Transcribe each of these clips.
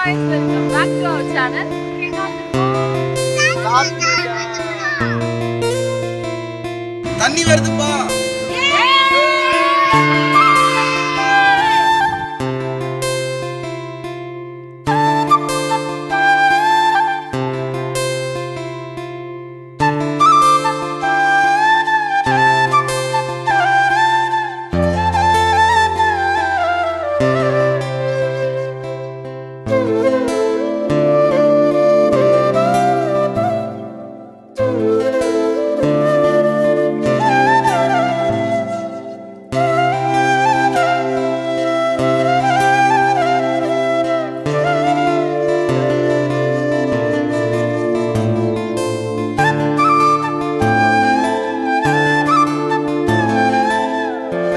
guys, welcome back to our channel. தண்ணி வருதுப்பா.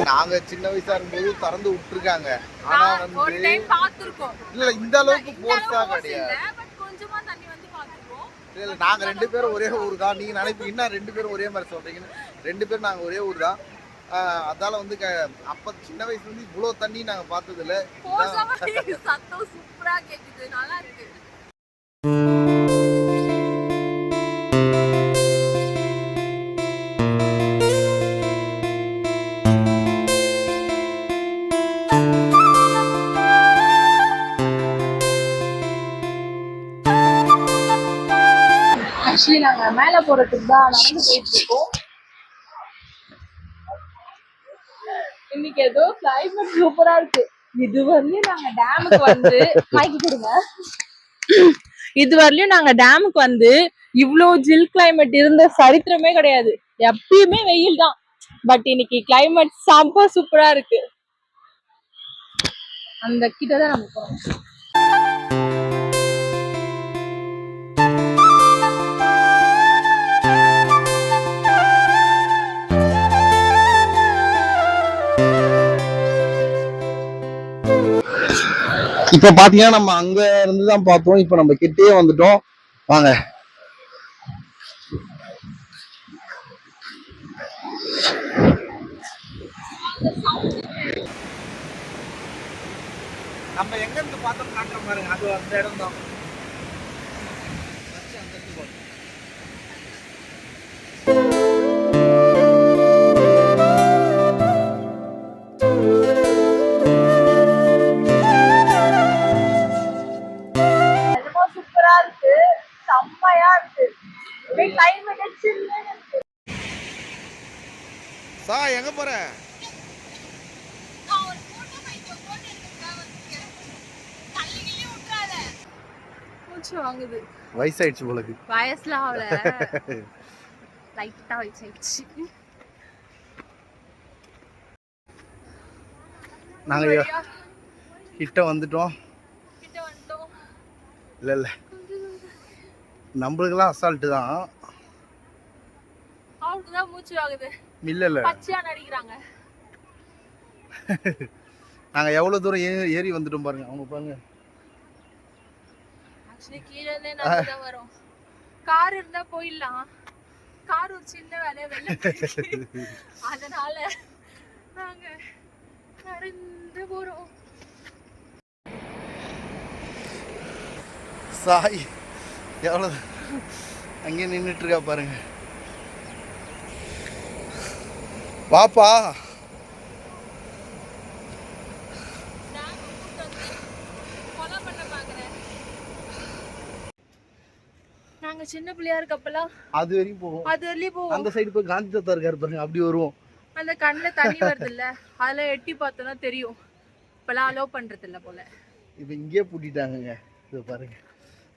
நாங்க சின்ன வயசா இருக்கும்போது திறந்து விட்டுருக்காங்க. ஆனா வந்து ஒரு டைம் பாத்துறோம். இல்ல இந்த அளவுக்கு ஃபோர்ஸா கிடையாது. பட் கொஞ்சமா தண்ணி வந்து பாத்துறோம். இல்ல நாங்க ரெண்டு பேரும் ஒரே ஊர் தான். நீங்க நினைப்பீங்க ரெண்டு பேரும் ஒரே மாதிரி சொல்றீங்கன்னு. ரெண்டு பேரும் நாங்க ஒரே ஊர் தான். அதால வந்து அப்ப சின்ன வயசுல இருந்து இவ்வளவு தண்ணி நாங்க பார்த்தது இல்ல. சத்தம் சூப்பரா கேக்குது. நல்லா இருக்கு. ஆக்சுவலி நாங்க மேல போறதுக்கு தான் நடந்து போயிட்டு இருக்கோம். இன்னைக்கு ஏதோ கிளைமேட் சூப்பரா இருக்கு. இது வரலையும் நாங்க டேமுக்கு வந்து மைக்கு கொடுங்க. இது வரலையும் நாங்க டேமுக்கு வந்து இவ்வளோ ஜில் கிளைமேட் இருந்த சரித்திரமே கிடையாது. எப்பயுமே வெயில் தான். பட் இன்னைக்கு கிளைமேட் ரொம்ப சூப்பரா இருக்கு. அந்த கிட்டதான் நம்ம போறோம். இப்ப பாத்தீங்கன்னா நம்ம அங்க இருந்துதான் பார்த்தோம். இப்ப நம்ம கிட்டே வந்துட்டோம். வாங்க. நம்ம எங்க இருந்து பார்த்தோம் காட்டுற பாருங்க. அது அந்த இடம் தான். சா எங்க போற? வாங்குது வயசாயிடுச்சு உங்களுக்கு. வயசுல ஆகல, லைட்டா வயசாயிடுச்சு. நாங்க கிட்ட வந்துட்டோம். இல்ல இல்ல நம்மளுக்கெல்லாம் அசால்ட்டு தான். அவளுக்குதான் மூச்சு வாங்குது. இல்ல இல்ல பச்சையா நடிக்கிறாங்க. நாங்க எவ்வளவு தூரம் ஏறி வந்துட்டோம் பாருங்க. அவங்க பாருங்க. ஆக்சுவலி கீழ இருந்தே நடந்து வரோம். கார் இருந்தா போயிடலாம். கார் ஒரு சின்ன வேலையா வெள்ள, அதனால நாங்க நடந்து போறோம். சாய் எவ்வளவு அங்கே நின்றுட்டு இருக்கா பாருங்க. பாப்பா நாங்க சின்ன பிள்ளையா இருக்கப்பலாம் அது வரையும் போவோம். அந்த சைடு போய் காந்தி தாத்தா இருக்காரு பாருங்க. அப்படி வருவோம். அந்த கண்ணுல தண்ணி வருது இல்ல, அதுல எட்டி பார்த்தோம்னா தெரியும். இப்பெல்லாம் அலோவ் பண்றது இல்ல போல. இப்ப இங்கே பூட்டிட்டாங்க. இது பாருங்க.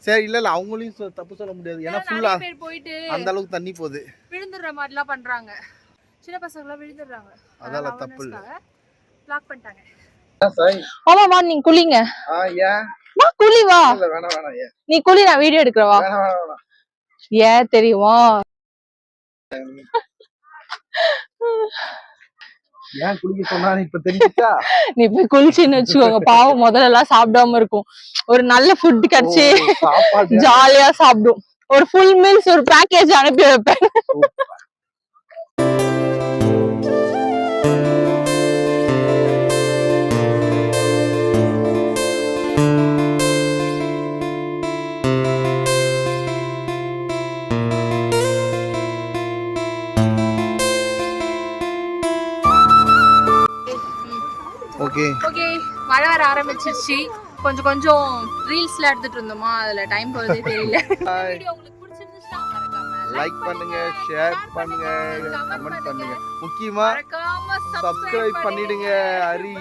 சரி இல்ல இல்ல அவங்களையும் தப்பு சொல்ல முடியாது. ஏன்னா ஃபுல்லா போயிட்டு அந்த அளவுக்கு தண்ணி போகுது. விழுந்துடுற மாதிரிலாம் பண்றாங்க. சின்ன பசங்க எல்லாம் விழுந்துடுறாங்க. அதெல்லாம் தப்பு இல்ல. லாக் பண்ணிட்டாங்க. ஆமாமா நீங்க குளிங்க. ஏன் வா குளி வா. இல்ல வேணாம் வேணாம். நீ குளி, நான் வீடியோ எடுக்கறவா. வேணாம் வேணாம். ஏன் தெரியுமா? ஏன் குளிக்க சொன்னா இப்ப தெரிஞ்சுச்சா? நீ போய் குளிச்சுன்னு வச்சுக்கோங்க. பாவம் முதல்ல எல்லாம் சாப்பிடாம இருக்கும். ஒரு நல்ல ஃபுட் கிடைச்சி ஜாலியா சாப்பிடும். ஒரு ஃபுல் மீல்ஸ் ஒரு பேக்கேஜ் அனுப்பி வைப்பேன். ஓகே ஓகே, மழை வர ஆரம்பிச்சிருச்சு. கொஞ்சம் கொஞ்சம் ரீல்ஸ்ல எடுத்துட்டு இருந்தோமா, அதுல டைம் போறதே தெரியல. வீடியோ உங்களுக்கு பிடிச்சிருந்துச்சுன்னா மறக்காம லைக் பண்ணுங்க, ஷேர் பண்ணுங்க, கமெண்ட் பண்ணுங்க. முக்கியமா மறக்காம சப்ஸ்கிரைப் பண்ணிடுங்க. ஹரி